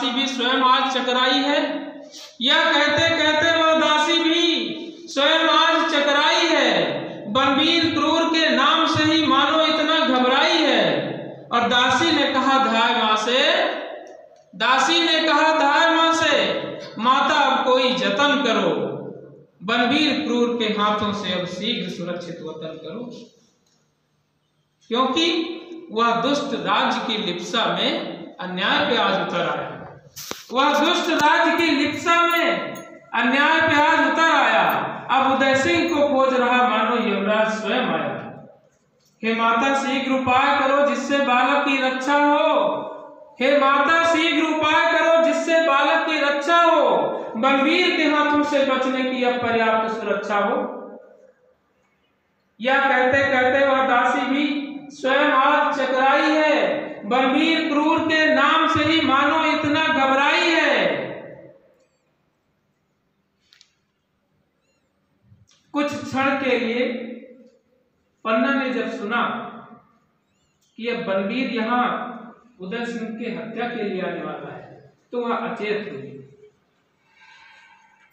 दासी भी स्वयं आज चकराई है। यह कहते कहते वह दासी भी स्वयं आज चकराई है। बलबीर क्रूर के नाम से ही मानो इतना घबराई है। और दासी ने कहा धाय मां से, माता अब कोई जतन करो, बलबीर क्रूर के हाथों से अब शीघ्र सुरक्षित वतन करो, क्योंकि वह दुष्ट राज्य की लिप्सा में अन्याय पे आज उतर आया। वह दुष्ट राज्य की लिप्सा में अन्याय पे आज उतर आया। अब उदय सिंह को खोज रहा मानो यमराज स्वयं आया। हे माता शीघ्र उपाय करो जिससे बालक की रक्षा हो। हे माता शीघ्र उपाय करो जिससे बालक की रक्षा हो। बलबीर के हाथों से बचने की अब पर्याप्त सुरक्षा हो। यह कहते कहते वह दासी भी स्वयं आज चकराई है। बलबीर क्रूर के नाम से ही मानो इतना घबराई है। कुछ क्षण के लिए पन्ना ने जब सुना कि अब बलबीर यहाँ उदय सिंह के हत्या के लिए आने वाला है, तो वह अचेत हुई।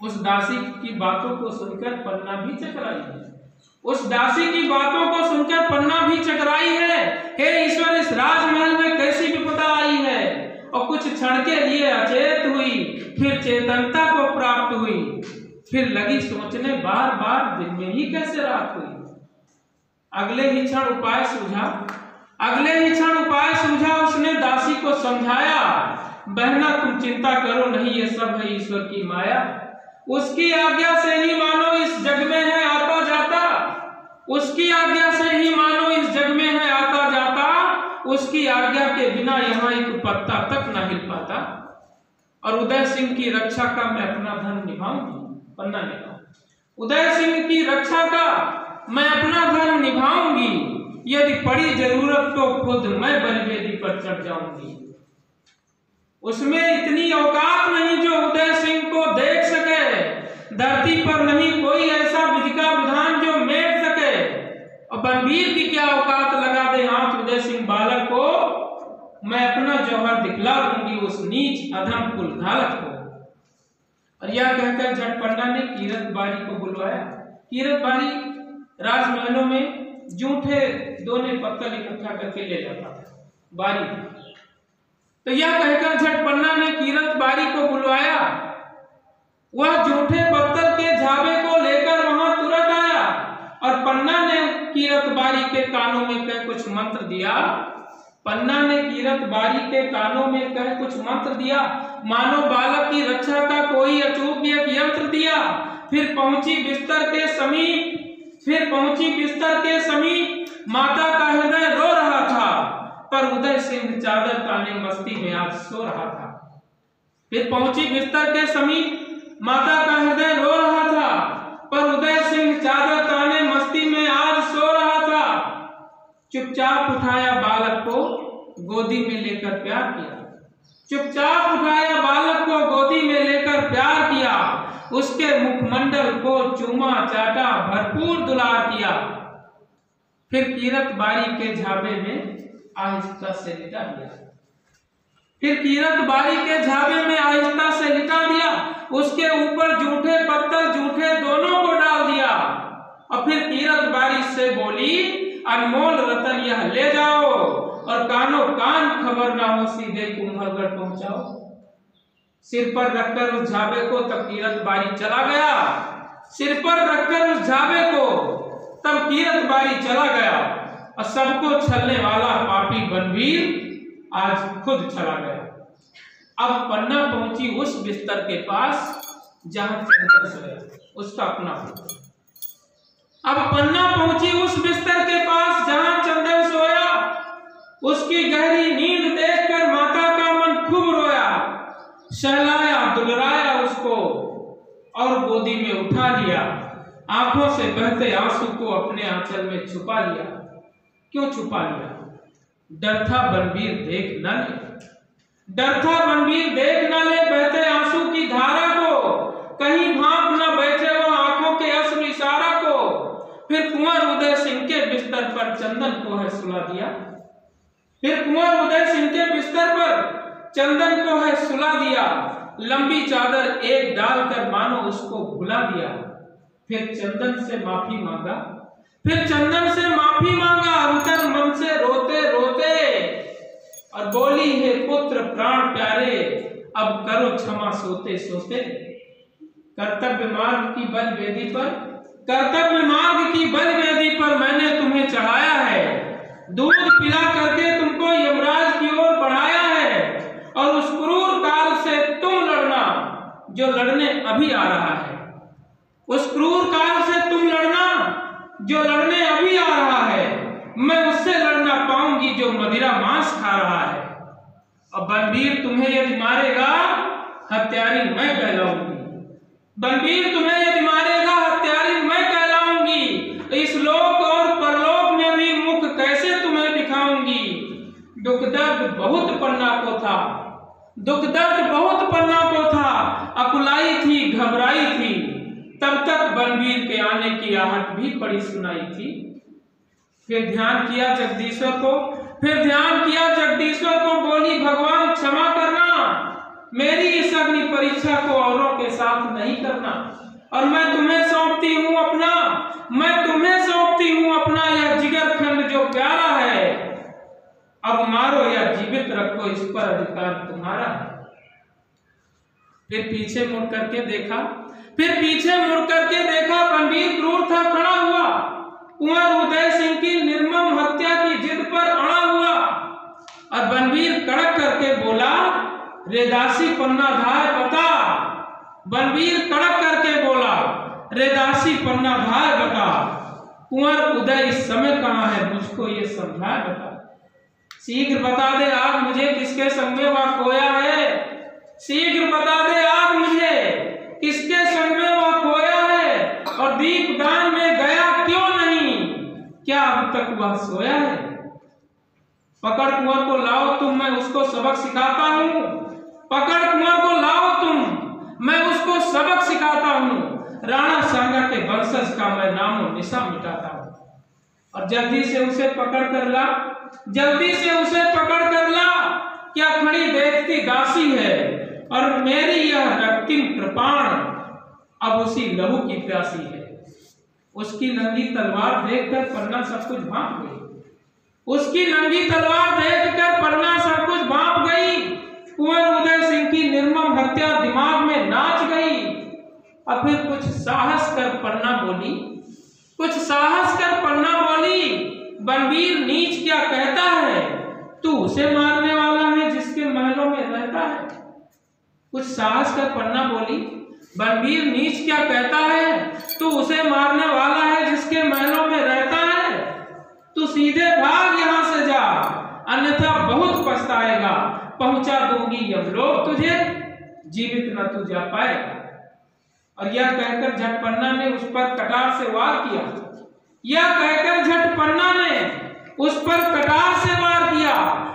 उस दासी की बातों को सुनकर पन्ना भी चकराई है। उस दासी की बातों को सुनकर पन्ना भी चकराई है। हे ईश्वर, इस राजमहल में कैसी विपदा आई है। और कुछ क्षण के लिए अचेत हुई, फिर चेतनता को प्राप्त हुई, फिर लगी सोचने बार बार दिन में ही कैसे रात हुई। अगले ही क्षण उपाय सूझा। उसने दासी को समझाया, बहना तुम चिंता करो नहीं, ये सब है ईश्वर की माया। उसकी आज्ञा से ही मानो इस जग में है आता जाता। उसकी आज्ञा से ही मानो इस जग में है आता जाता। उसकी आज्ञा के बिना यहाँ एक पत्ता तक न हिल पाता। और उदय सिंह की रक्षा का मैं अपना धर्म निभाऊंगी। पन्ना ने कहा, उदय सिंह की रक्षा का मैं अपना धर्म निभाऊंगी। यदि पड़ी जरूरत तो खुद मैं बलिवेदी पर चढ़ जाऊंगी। उसमें इतनी औकात नहीं जो उदय सिंह को देख सके। धरती पर नहीं कोई ऐसा विधि का विधान जो मेट सके। और बलबीर की क्या औकात लगा दे हाथ उदय सिंह बालक को, मैं अपना जौहर दिखला दूंगी उस नीच अधम कुल घालक को। और यह कहकर झट पन्ना ने कीरत बारी को बुलवाया। कीरत बारी राजमहलों में जूठे दोने पत्तल इकट्ठा करके ले जाता था, बारी। तो यह कहकर झट पन्ना ने कीरत बारी को बुलवाया। वह जूठे पत्तल के झाबे को लेकर वहां तुरंत आया। और पन्ना ने कीरत बारी के कानों में कह कुछ मंत्र दिया। पन्ना ने कीरत बारी के कानों में कह कुछ मंत्र दिया, मानो बालक की रक्षा का कोई अचूक यंत्र दिया। फिर पहुंची बिस्तर के समीप माता का हृदय रो रहा था, पर उदय सिंह चादर ताने मस्ती में आज सो रहा था। फिर पहुंची बिस्तर के समीप माता का हृदय रो रहा था, पर उदय सिंह चादर ताने मस्ती में आज सो रहा था। चुपचाप उठाया बालक को गोदी में लेकर प्यार किया। उसके मुखमंडल को चूमा चाटा, भरपूर दुलार किया। फिर कीरत बारी के झाबे में आहिस्ता से लिटा दिया। उसके ऊपर जूठे पत्थर जूठे दोनों को डाल दिया। और फिर कीरत बारी से बोली, अनमोल रतन यह ले जाओ और कानों कान खबर ना हो सीधे कुंभलगढ़ पहुंचाओ। सिर पर रखकर उस झाबे को तब कीरत बारी चला गया। और सबको छलने वाला पापी बलबीर आज खुद चला गया। अब पन्ना पहुंची उस बिस्तर के पास जहां चंदन सोया, उसका अपना। अब पन्ना पहुंची उस बिस्तर के पास जहां चंदन सोया। उसकी गहरी नींद देखकर माता का मन खूब रोया। सहलाया दुलराया उसको और गोदी में उठा लिया। आंखों से बहते आंसू को अपने आंचल में छुपा लिया। क्यों छुपा लिया? डर था बलबीर देख न ले बहते आंसू की धारा को। कहीं भांप न बैठे वो आंखों के अश्रु इशारा को। फिर कुंवर उदय सिंह के बिस्तर पर चंदन को है सुला दिया। चंदन को है सुला दिया, लंबी चादर एक डालकर मानो उसको भुला दिया। फिर चंदन से माफी मांगा, फिर चंदन से माफी मांगा, अंतर मन से रोते रोते, और बोली है पुत्र प्राण प्यारे अब करो क्षमा सोते सोते। कर्तव्य मार्ग की बल वेदी पर, कर्तव्य मार्ग की बल वेदी पर मैंने तुम्हें चढ़ाया है, दूध पिला करके तुमको यमराज की ओर बढ़ाया है, और उस क्रूर काल से तुम लड़ना जो लड़ने अभी आ रहा है, उस क्रूर काल से तुम लड़ना जो लड़ने अभी आ रहा है। मैं उससे लड़ना पाऊंगी जो मदिरा मांस खा रहा है। और बलबीर तुम्हें यदि मारेगा हत्यारी मैं कहलाऊंगी, बलबीर तुम्हें यदि मारेगा हत्यारी मैं कहलाऊंगी। इस लोक और परलोक में भी मुख कैसे तुम्हें दिखाऊंगी। दुख दर्द बहुत पन्ना को था, दुख दर्द बहुत पन्ना को था, अकुलाई थी घबराई थी, तब तक बलबीर के आने की आहट भी बड़ी सुनाई थी। फिर ध्यान किया जगदीश्वर को, फिर ध्यान किया जगदीश्वर को, बोली भगवान क्षमा करना, मेरी इस अग्नि परीक्षा को औरों के साथ नहीं करना, और मैं तुम्हें सौंपती हूँ अपना, मैं तुम्हें सौंपती हूँ अपना यह जिगर खंड जो प्यारा है। अब मारो या जीवित रखो, इस पर अधिकार तुम्हारा है। फिर पीछे मुड़ करके देखा, फिर पीछे मुड़ करके देखा, बलबीर क्रूर था खड़ा हुआ, कुंवर उदय सिंह की निर्मम हत्या की जिद पर अड़ा हुआ। और बलबीर कड़क करके बोला, रे दासी पन्ना धाय बता, बलबीर कड़क करके बोला, रे दासी पन्ना धाय बता, कुंवर उदय इस समय कहाँ है, मुझको ये समझाए बता। शीघ्र बता दे आज मुझे किसके संग में वह खोया है, शीघ्र बता दे आज मुझे किसके संग में वह खोया है, और दीपदान में गया क्यों नहीं, क्या अब तक वह सोया है। पकड़ कुंवर को लाओ तुम, मैं उसको सबक सिखाता हूँ, पकड़ कुंवर को लाओ तुम, मैं उसको सबक सिखाता हूँ। राणा सांगा के वंशज का मैं नामो निशा मिटाता हूँ। और जल्दी से उसे पकड़ कर ला, जल्दी से उसे पकड़ कर ला, क्या खड़ी देखती दासी है, और मेरी यह रक्तिम कृपाण अब उसी लहू की प्यासी है। उसकी नंगी तलवार देखकर पन्ना सब कुछ भांप गई, उसकी नंगी तलवार देखकर पन्ना सब कुछ भांप गई। कुंवर उदय सिंह की निर्मम हत्या दिमाग में नाच गई। और फिर कुछ साहस कर पन्ना बोली, कुछ साहस कर पन्ना बोली, बलबीर नीच क्या कहता है, तू उसे मारने वाला है जिसके महलों में रहता है। कुछ साहस कर पन्ना बोली, बलबीर नीच क्या कहता है, तू उसे मारने वाला है जिसके महलों में रहता है। तू सीधे भाग यहाँ से जा, अन्यथा बहुत पछताएगा, पहुंचा दूंगी यमलोक तुझे, जीवित न तू जा पाएगा। और यह कहकर झटपन्ना ने उस पर कटार से वार किया, यह कहकर झटपन्ना ने उस पर कटार से वार किया।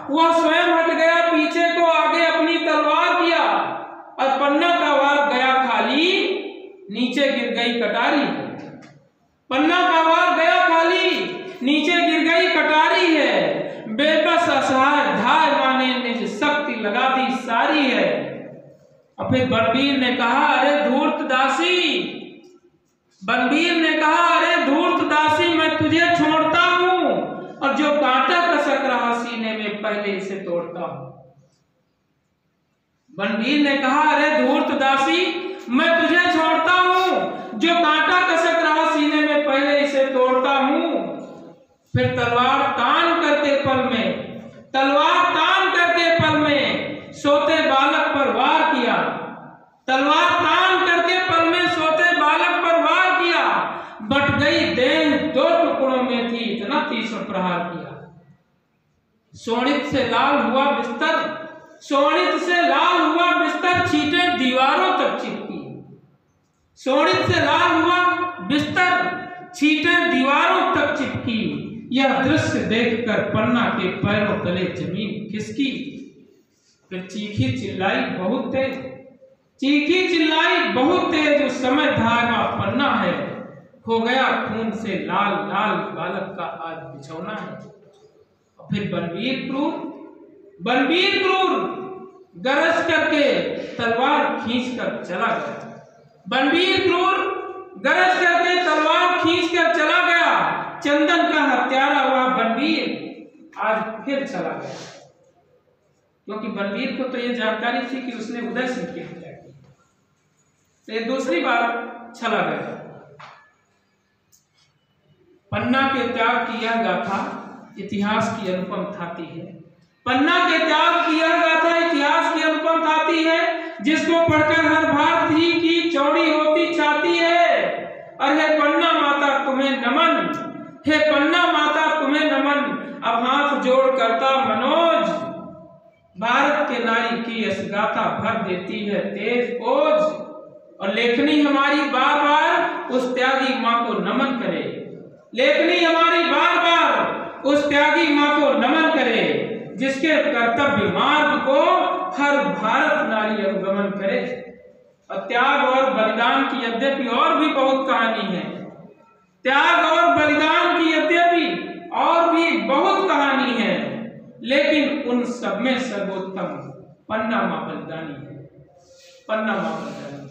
वह स्वयं हट गया पीछे को, आगे अपनी तलवार किया, और पन्ना का वार गया खाली, नीचे गिर गई कटारी। पन्ना का वार गया खाली, नीचे गिर गई कटारी है। बेबस असहाय धाय माने निज शक्ति लगा दी सारी है। और फिर बलबीर ने कहा, अरे धूर्त दासी, बलबीर ने कहा, अरे धूर्त दासी, मैं तुझे छोड़ता हूं, और जो कांटा कसक रहा सीने में पहले इसे तोड़ता हूं। बलबीर ने कहा, अरे धूर्त दासी, मैं तुझे छोड़ता हूं, जो कांटा कसक रहा सीने में पहले इसे तोड़ता हूं। फिर तलवार तान करके पल में, तलवार तान करके पल में सोते बालक पर वार किया, तलवार तान करके पल में सोते बालक पर वार किया। बट गई देह दो टुकड़ों में थी, इतना तीक्ष्ण प्रहार किया। शोणित से लाल हुआ बिस्तर, शोणित से लाल हुआ बिस्तर, छींटे दीवारों तक चिपकी। शोणित से लाल हुआ बिस्तर, छींटे दीवारों तक चिपकी। यह दृश्य देखकर पन्ना के पैरों तले जमीन खिसकी। फिर चीखी चिल्लाई बहुत तेज, चीखी चिल्लाई बहुत तेज, उस समय धागा पन्ना है, खो गया खून से लाल लाल बालक का आज बिछौना है। और फिर बलबीर क्रूर, बलबीर क्रूर, गरज करके तलवार खींचकर चला गया। बलबीर क्रूर गरज करके तलवार खींचकर चला गया। चंदन का हत्यारा हुआ बलबीर आज फिर चला गया, क्योंकि बलबीर को तो ये जानकारी थी कि उसने उदय सिंह की हत्या की, तो ये दूसरी बार चला गया। पन्ना के त्याग की यह गाथा इतिहास की अनुपम थाती है। पन्ना के त्याग की यह गाथा इतिहास की अनुपम थाती है, जिसको पढ़कर हर भारतीय की चौड़ी होती छाती है। अरे पन्ना माता तुम्हें नमन, हे पन्ना माता तुम्हें नमन, अब हाथ जोड़ करता मनोज, भारत के नारी की यश गाथा भर देती है तेज ओज। और लेखनी हमारी बार बार उस त्यागी माँ को नमन करे, लेखनी हमारी बार बार उस त्यागी माँ को नमन करे, जिसके कर्तव्य मार्ग को हर भारत नारी अनुगमन करे। और त्याग और बलिदान की यद्यपि और भी बहुत कहानी है, त्याग और बलिदान की यद्यपि और भी बहुत कहानी है, लेकिन उन सब में सर्वोत्तम पन्ना माँ बलिदानी है। पन्ना माँ बलिदानी।